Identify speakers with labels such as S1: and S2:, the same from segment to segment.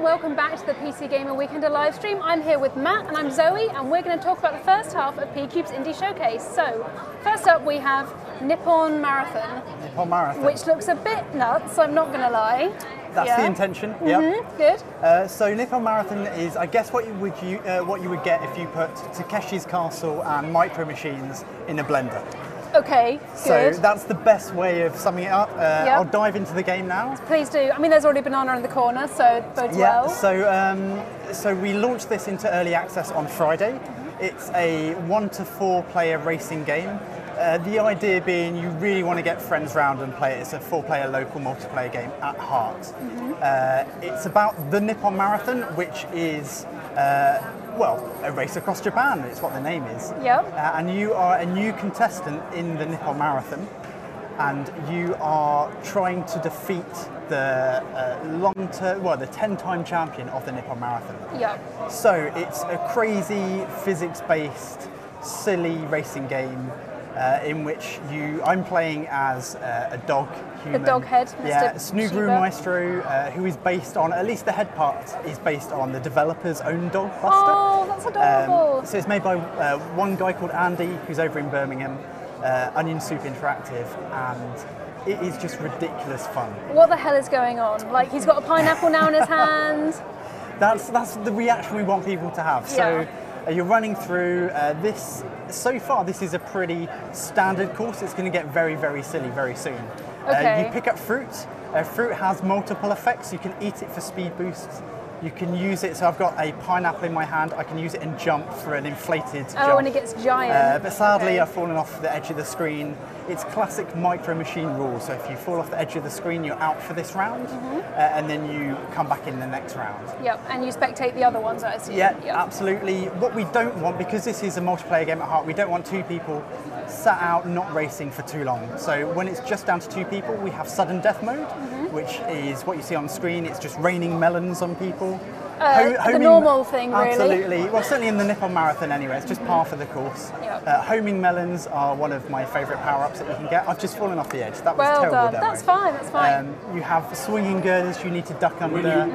S1: welcome back to the PC Gamer Weekender live stream. I'm here with Matt and I'm Zoe, and we're going to talk about the first half of PCube's Indie Showcase. So, first up we have Nippon Marathon.
S2: Nippon Marathon.
S1: Which looks a bit nuts, I'm not going to lie.
S2: That's the intention, yeah.
S1: Good.
S2: So Nippon Marathon is, I guess, what you would get if you put Takeshi's Castle and Micro Machines in a blender.
S1: Okay, good.
S2: So that's the best way of summing it up. I'll dive into the game now.
S1: Please do. I mean, there's already a banana in the corner, so it bodes well.
S2: So we launched this into early access on Friday. It's a 1 to 4 player racing game. The idea being you really want to get friends round and play it. It's a 4-player local multiplayer game at heart. It's about the Nippon Marathon, which is a race across Japan. It's what the name is. And you are a new contestant in the Nippon Marathon, and you are trying to defeat the the 10-time champion of the Nippon Marathon. So it's a crazy physics-based, silly racing game in which I'm playing as a dog human.
S1: The dog head, Mr.
S2: Yeah, Snuguru Maestro, who is based on, at least the head part, is based on the developer's own dog, Buster.
S1: Oh, that's adorable.
S2: So it's made by one guy called Andy, who's over in Birmingham, Onion Soup Interactive, and it is just ridiculous fun. What
S1: the hell is going on? Like, he's got a pineapple now in his hand.
S2: That's the reaction we want people to have. So you're running through this. So far, this is a pretty standard course. It's going to get very, very silly very soon. You pick up fruit. Fruit has multiple effects. You can eat it for speed boosts. You can use it, so I've got a pineapple in my hand, I can use it and jump for an inflated jump.
S1: Oh, and it gets giant.
S2: But sadly I've fallen off the edge of the screen. It's classic Micro Machine rules, so if you fall off the edge of the screen, you're out for this round, and then you come back in the next round.
S1: And you spectate the other ones, I assume.
S2: Yeah, absolutely. What we don't want, because this is a multiplayer game at heart, we don't want 2 people sat out not racing for too long. So when it's just down to 2 people, we have sudden death mode, which is what you see on the screen. It's just raining melons on people.
S1: The normal thing, really.
S2: Absolutely. Well, certainly in the Nippon Marathon anyway, it's just par for the course. Homing melons are one of my favourite power-ups that you can get. I've just fallen off the edge. That was terrible
S1: done.
S2: Demo.
S1: That's fine, that's fine.
S2: You have swinging girders you need to duck under,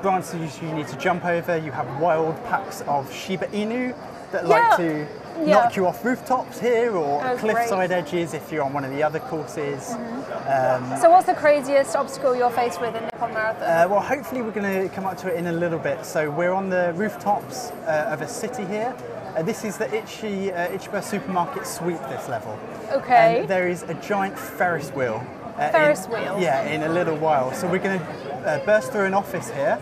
S2: branches you need to jump over. You have wild packs of Shiba Inu that like to knock you off rooftops here, or cliffside edges if you're on one of the other courses.
S1: So what's the craziest obstacle you're faced with in Nippon Marathon?
S2: Well, hopefully we're going to come up to it in a little bit. So we're on the rooftops of a city here. This is the Ichiba supermarket suite, this level. And there is a giant Ferris wheel.
S1: Ferris wheel?
S2: Yeah, in a little while. So we're going to burst through an office here.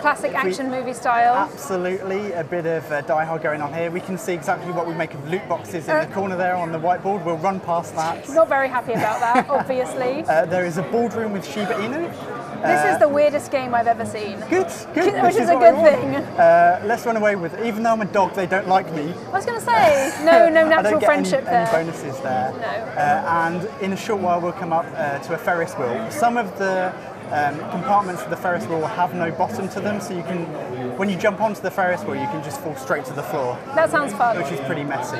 S1: Classic action movie style.
S2: Absolutely, a bit of Die Hard going on here. We can see exactly what we make of loot boxes in the corner there on the whiteboard. We'll run past that.
S1: Not very happy about that, obviously.
S2: There is a boardroom with Shiba Inu.
S1: This is the weirdest game I've ever seen.
S2: Good.
S1: Which is a good thing.
S2: Let's run away with it. Even though I'm a dog, they don't like me.
S1: I was going to say, no natural friendship there.
S2: Any bonuses there.
S1: No.
S2: And in a short while, we'll come up to a Ferris wheel. Some of the compartments of the Ferris wheel will have no bottom to them, so you can, when you jump onto the Ferris wheel, you can just fall straight to the floor.
S1: That sounds fun.
S2: Which is pretty messy.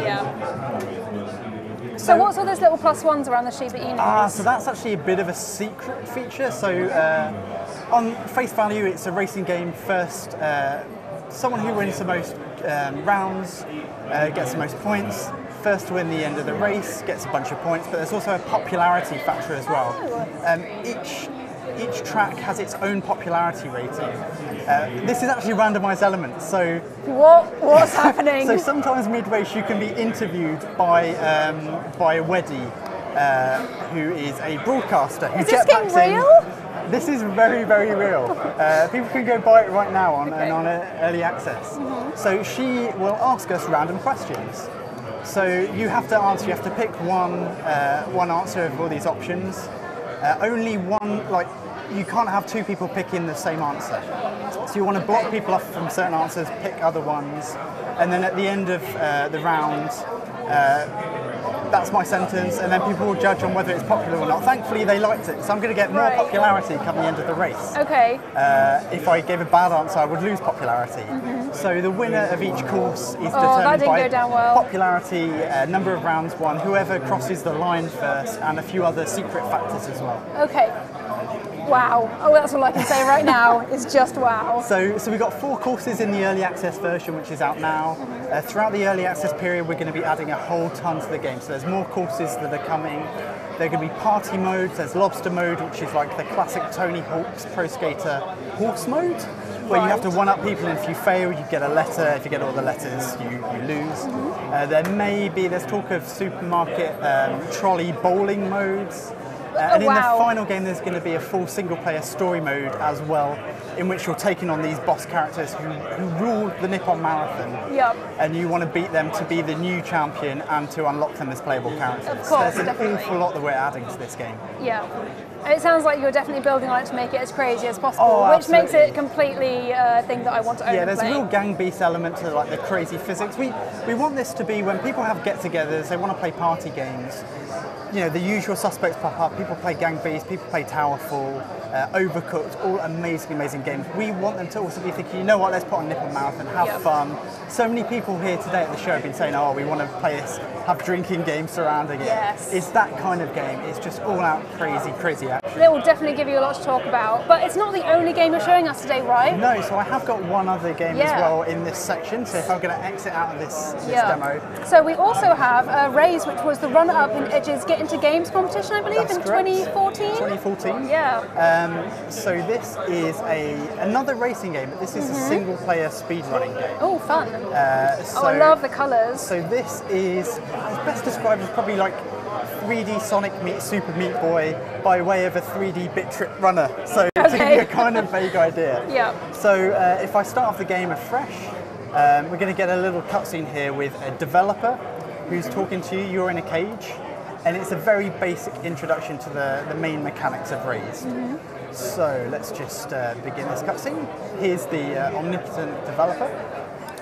S1: So what's all those little +1s around the Shiba Inu?
S2: So that's actually a bit of a secret feature. So on face value, it's a racing game first. Someone who wins the most rounds gets the most points. First to win the end of the race gets a bunch of points, but there's also a popularity factor as well. Each track has its own popularity rating. This is actually randomised elements, so...
S1: What's happening?
S2: So sometimes mid-race you can be interviewed by a Weddy, who is a broadcaster who
S1: jetpacks in. Is this getting real?
S2: This is very, very real. People can go buy it right now on early access. So she will ask us random questions. So you have to pick one answer of all these options. Only one, you can't have 2 people picking the same answer. So you want to block people off from certain answers, pick other ones, and then at the end of the round, that's my sentence, and then people will judge on whether it's popular or not. Thankfully, they liked it, so I'm going to get more popularity come the end of the race. If I gave a bad answer, I would lose popularity. So the winner of each course is determined by popularity, number of rounds won, whoever crosses the line first, and a few other secret factors as well.
S1: Wow. Oh, that's all I can say right now is just wow.
S2: So we've got 4 courses in the early access version, which is out now. Throughout the early access period, we're going to be adding a whole ton to the game. So there's more courses that are coming. There are going to be party modes. There's lobster mode, which is like the classic Tony Hawk's Pro Skater horse mode, where you have to one-up people, and if you fail, you get a letter. If you get all the letters, you lose. There's talk of supermarket trolley bowling modes. And in the final game, there's going to be a full single-player story mode as well, in which you're taking on these boss characters who rule the Nippon Marathon.
S1: Yep.
S2: And you want to beat them to be the new champion and to unlock them as playable characters.
S1: Of course,
S2: there's an awful lot that we're adding to this game.
S1: Yeah. It sounds like you're definitely building on it to make it as crazy as possible, which makes it completely a thing that I want to own.
S2: Yeah, there's
S1: and play.
S2: a real gang beast element to like the crazy physics. We want this to be when people have get-togethers, they want to play party games. You know, the usual suspects pop up. People play Gang Beast, people play Towerfall, Overcooked, all amazing games. We want them to also be thinking, you know what, let's put on Nippon Marathon, have fun. So many people here today at the show have been saying, oh, we want to play this, have drinking games surrounding it.
S1: Yes.
S2: It's that kind of game. It's just all out crazy action.
S1: It will definitely give you a lot to talk about. But it's not the only game you're showing us today, right?
S2: No, so I have got one other game as well in this section. So if I'm going to exit out of this demo.
S1: So we also have Razed, which was the runner-up in Edge's Get Into Games competition, I believe,
S2: That's
S1: in
S2: correct.
S1: 2014?
S2: 2014.
S1: Yeah.
S2: So this is another racing game, but this is a single-player speedrunning game.
S1: Oh, fun. I love the colours.
S2: So this is, it's best described as probably like 3D Sonic meets Super Meat Boy by way of a 3D Bit Trip runner. So to give you a kind of vague idea.
S1: Yeah.
S2: So if I start off the game afresh, we're going to get a little cutscene here with a developer who's talking to you. You're in a cage, and it's a very basic introduction to the main mechanics of Razed. So let's just begin this cutscene. Here's the omnipotent developer.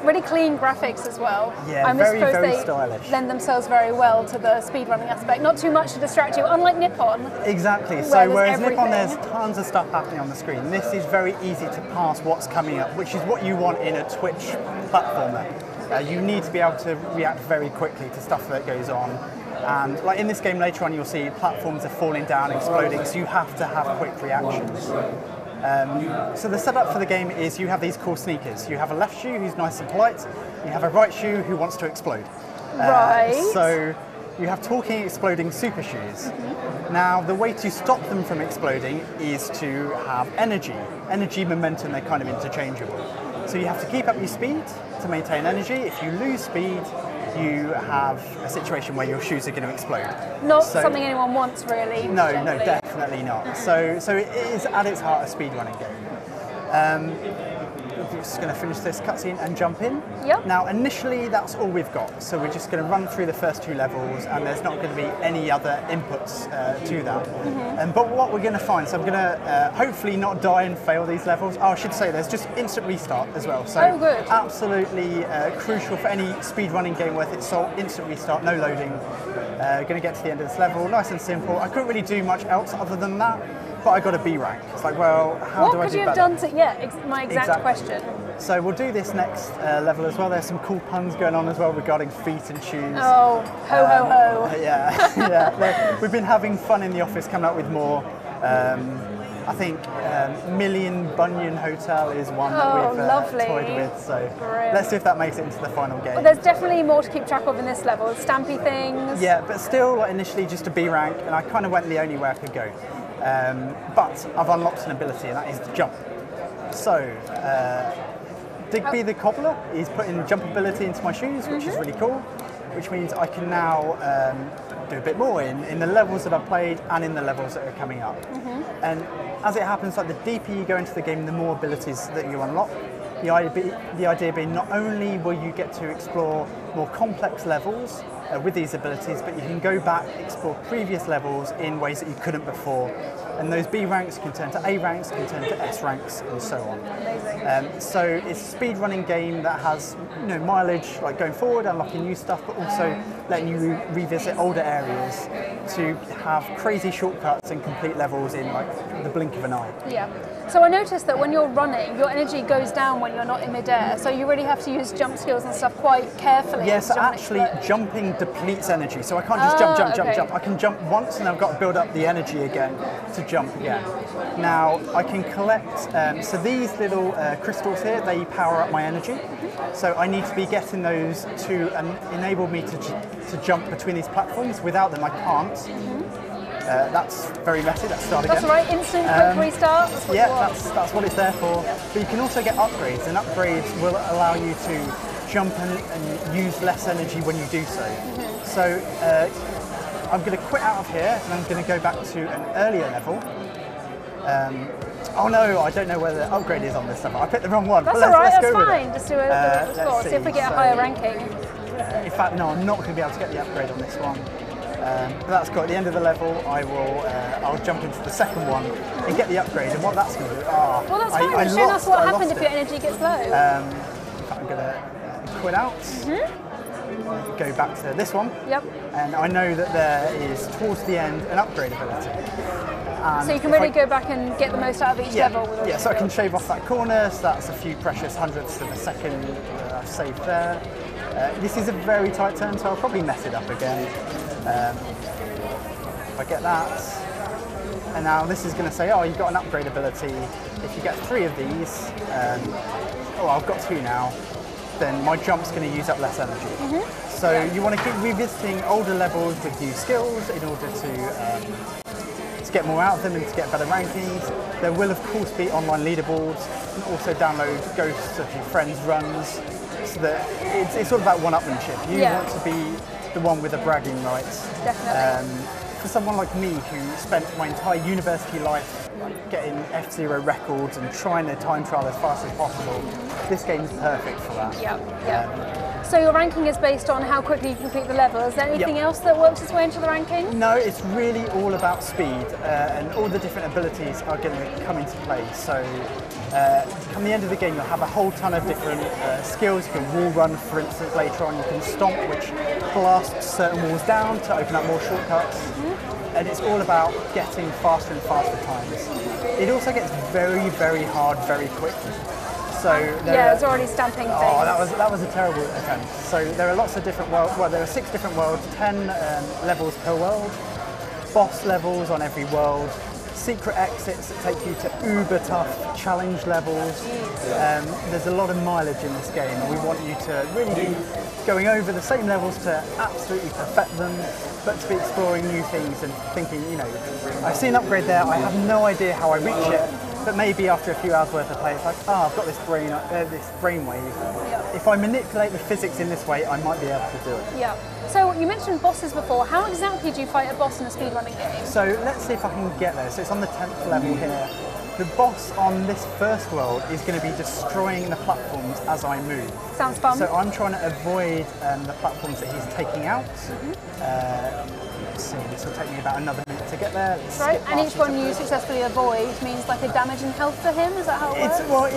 S1: Really clean graphics as well.
S2: Yeah,
S1: I
S2: very
S1: suppose
S2: stylish.
S1: they lend themselves very well to the speedrunning aspect. Not too much to distract you, unlike Nippon.
S2: Exactly. So whereas
S1: everything.
S2: Nippon, there's tons of stuff happening on the screen. This is very easy to pass what's coming up, which is what you want in a Twitch platformer. You need to be able to react very quickly to stuff that goes on. And like in this game later on, you'll see platforms are falling down, exploding, so you have to have quick reactions. So the setup for the game is you have these cool sneakers. You have a left shoe who's nice and polite. You have a right shoe who wants to explode.
S1: Right.
S2: So you have talking, exploding super shoes. Now the way to stop them from exploding is to have energy. Energy, momentum, they're kind of interchangeable. So you have to keep up your speed to maintain energy. If you lose speed, you have a situation where your shoes are going to explode.
S1: Not something anyone wants, really.
S2: No, definitely not. So it is at its heart a speedrunning game. We're just going to finish this cutscene and jump in.
S1: Yep.
S2: Now, initially, that's all we've got. So we're just going to run through the first 2 levels, and there's not going to be any other inputs to that. But what we're going to find, so I'm going to hopefully not die and fail these levels. Oh, I should say there's just instant restart as well. So
S1: good.
S2: Absolutely crucial for any speedrunning game worth its salt. Instant restart, no loading. Going to get to the end of this level, nice and simple. I couldn't really do much else other than that. But I got a B rank. It's like, well, how do I do better? What could you have done
S1: to, my exact question.
S2: So we'll do this next level as well. There's some cool puns going on as well regarding feet and shoes.
S1: Oh, ho ho ho.
S2: Yeah. We've been having fun in the office, coming up with more. I think Million Bunyan Hotel is one that we've toyed with. So let's see if that makes it into the final game.
S1: Well, there's definitely more to keep track of in this level. Stampy things.
S2: Yeah, but still initially just a B rank, and I kind of went the only way I could go. But I've unlocked an ability, and that is to jump. So, Digby the Cobbler is putting jump ability into my shoes, which is really cool, which means I can now do a bit more in the levels that I've played and in the levels that are coming up. And as it happens, like the deeper you go into the game, the more abilities that you unlock. The idea being not only will you get to explore more complex levels with these abilities, but you can go back, explore previous levels in ways that you couldn't before. And those B ranks can turn to A ranks, can turn to S ranks, and so on.
S1: Amazing.
S2: So it's a speedrunning game that has mileage, like going forward, unlocking new stuff, but also letting you revisit older areas to have crazy shortcuts and complete levels in like the blink of an eye.
S1: Yeah. So I noticed that when you're running, your energy goes down when you're not in midair. So you really have to use jump skills and stuff quite carefully.
S2: Yeah, so actually jumping depletes energy, so I can't just jump.
S1: Okay.
S2: I can jump once, and I've got to build up the energy again to jump again. Now I can collect. So these little crystals here, they power up my energy. So I need to be getting those to enable me to jump between these platforms. Without them, I can't. That's very messy. Let's start again.
S1: That's right. Instant quick restart. That's what you want.
S2: That's what it's there for. Yeah. But you can also get upgrades, and upgrades will allow you to jump and use less energy when you do so. So I'm going to quit out of here, and I'm going to go back to an earlier level. Oh no, I don't know where the upgrade is on this stuff. I picked the wrong one.
S1: That's all right. That's fine. Just do a score. See if we get a higher ranking.
S2: In fact, no, I'm not going to be able to get the upgrade on this one. But that's good. At the end of the level, I'll jump into the second one and get the upgrade. And what that's going to do?
S1: Well, that's fine. It's showing us what happens if your energy gets low.
S2: I'm going to quit out. Go back to this one.
S1: Yep.
S2: And I know that there is towards the end an upgrade ability.
S1: So you can really go back and get the most out of each level. With
S2: so I can shave off that corner. So that's a few precious hundredths of a second I've saved there. This is a very tight turn, so I'll probably mess it up again. If I get that, and now this is going to say, oh, you've got an upgrade ability. If you get 3 of these, I've got 2 now, then my jump's going to use up less energy. So you want to keep revisiting older levels with new skills in order to get more out of them and to get better rankings. There will of course be online leaderboards, and also download ghosts of your friends' runs, so that it's all about one-upmanship. You want to be the one with the bragging rights.
S1: Definitely.
S2: For someone like me who spent my entire university life getting F0 records and trying to time trial as fast as possible, this game's perfect for that.
S1: So your ranking is based on how quickly you complete the level. Is there anything else that works its way into the ranking?
S2: No, it's really all about speed, and all the different abilities are going to come into play. So come the end of the game, you'll have a whole ton of different skills. You can wall run, for instance, later on. You can stomp, which blasts certain walls down to open up more shortcuts. And it's all about getting faster and faster times. It also gets very, very hard very quickly. So
S1: it's already stamping things.
S2: Oh, that was a terrible attempt. So there are lots of different worlds. Well, there are 6 different worlds, 10 levels per world, boss levels on every world, secret exits that take you to uber tough challenge levels. There's a lot of mileage in this game, and we want you to really be going over the same levels to absolutely perfect them, but to be exploring new things and thinking, I see an upgrade there, I have no idea how I reach it, but maybe after a few hours worth of play, it's like, I've got this brainwave. If I manipulate the physics in this way, I might be able to do it.
S1: So you mentioned bosses before. How exactly do you fight a boss in a speedrunning game?
S2: So let's see if I can get there. So it's on the 10th level here. The boss on this first world is going to be destroying the platforms as I move.
S1: Sounds fun.
S2: So I'm trying to avoid the platforms that he's taking out. Let's see, this will take me about another minute to get there.
S1: Right, and each one you successfully avoid means like a damage and health for him? Is that how it works?
S2: Well,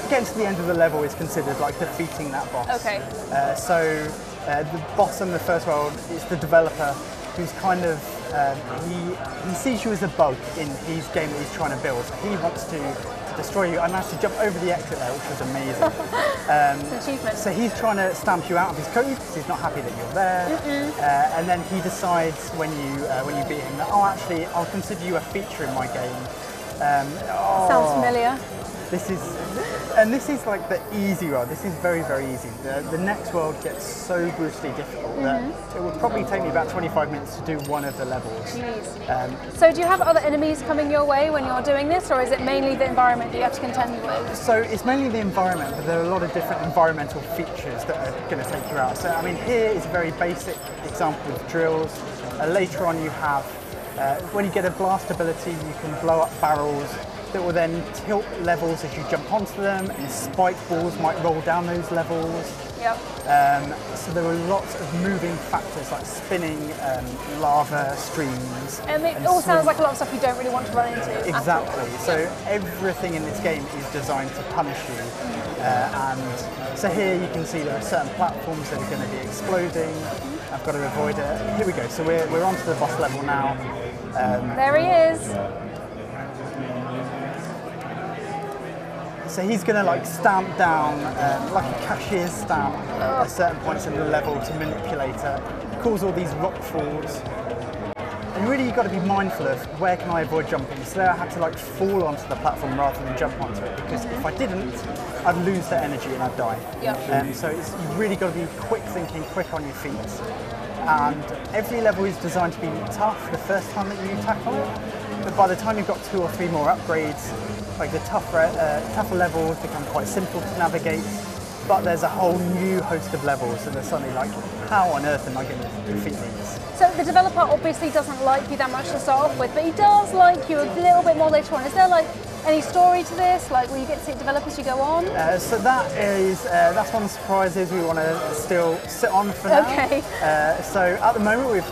S2: getting to the end of the level is considered like defeating that boss.
S1: Okay.
S2: The boss in the first world is the developer, who's kind of, he sees you as a bug in his game that he's trying to build. So he wants to destroy you. I managed to jump over the exit there, which was amazing.
S1: It's an achievement.
S2: So he's trying to stamp you out of his code because he's not happy that you're there. And then he decides when you beat him that, actually, I'll consider you a feature in my game.
S1: Sounds familiar.
S2: This is like the easy world. This is very, very easy. The next world gets so brutally difficult that it would probably take me about 25 minutes to do one of the levels.
S1: So do you have other enemies coming your way when you're doing this, or is it mainly the environment that you have to contend with?
S2: So it's mainly the environment, but there are a lot of different environmental features that are going to take you out. So I mean, here is a very basic example of drills. Later on you have, when you get a blast ability, you can blow up barrels that will then tilt levels as you jump onto them, and spike balls might roll down those levels. So there are lots of moving factors like spinning lava streams.
S1: And it all sounds like a lot of stuff you don't really want to run into.
S2: Exactly. So everything in this game is designed to punish you. And so here you can see there are certain platforms that are going to be exploding. I've got to avoid it. Here we go. So we're onto the boss level now.
S1: There he is.
S2: So he's going to like stamp down, like a cashier's stamp, at certain points in the level to manipulate it, cause all these rock falls. And really you've got to be mindful of where can I avoid jumping. So there I had to like fall onto the platform rather than jump onto it, because if I didn't, I'd lose the energy and I'd die.
S1: Yep.
S2: So you've really got to be quick thinking, quick on your feet. And every level is designed to be tough the first time that you tackle it. But by the time you've got 2 or 3 more upgrades, like the tougher levels become quite simple to navigate. But there's a whole new host of levels, and they're suddenly like, how on earth am I going to defeat these?
S1: So the developer obviously doesn't like you that much to start off with, but he does like you a little bit more later on. Is there like any story to this? Like, will you get to see it develop as you go on?
S2: So that's one of the surprises we want to still sit on for now.
S1: Okay.
S2: So at the moment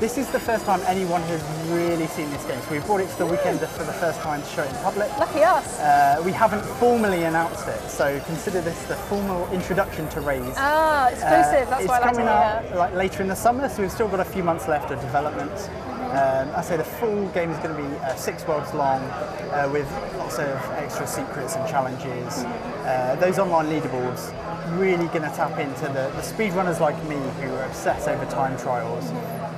S2: this is the first time anyone has really seen this game. So we brought it to the weekend for the first time to show it in public.
S1: Lucky us.
S2: We haven't formally announced it, so consider this the formal introduction to Razed.
S1: Ah, exclusive. That's why I like to hear.
S2: It's coming out like later in the summer, so we've still got a few months left of development. I say the full game is going to be 6 worlds long, with lots of extra secrets and challenges. Those online leaderboards really going to tap into the speedrunners like me who are obsessed over time trials,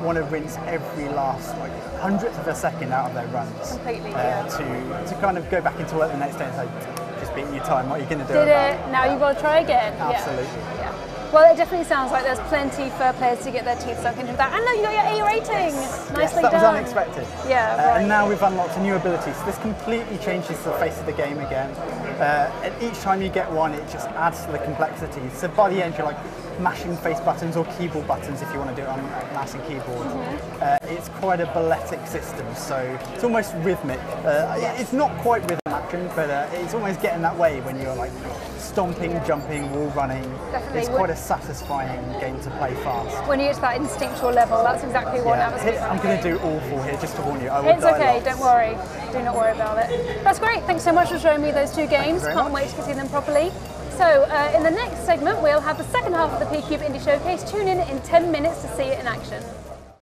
S2: want to rinse every last like 100th of a second out of their runs.
S1: Completely,
S2: to kind of go back into work the next day and say, just beating your time, what are you going to do
S1: Did
S2: about
S1: it, now you've got to try again.
S2: Absolutely.
S1: Yeah. Well, it definitely sounds like there's plenty for players to get their teeth sunk into that. And look, you got your A rating. Nicely
S2: that
S1: done.
S2: was unexpected.
S1: Yeah, right.
S2: And now we've unlocked a new ability, so this completely changes the face of the game again. And each time you get one, it just adds to the complexity. So by the end, you're like mashing face buttons or keyboard buttons if you want to do it on a mouse and keyboard. It's quite a balletic system, so it's almost rhythmic. It's not quite rhythm action, but it's almost getting that way when you're like stomping, jumping, wall running.
S1: Definitely.
S2: It's quite a satisfying game to play fast.
S1: When you get to that instinctual level, that's exactly what atmosphere.
S2: I'm going to do awful here, just to warn you. I will
S1: It's
S2: die
S1: okay,
S2: lots.
S1: don't worry. Do not worry about it. That's great. Thanks so much for showing me those 2 games. Can't wait to see them properly. So in the next segment, we'll have the second half of the PCube Indie Showcase. Tune in 10 minutes to see it in action.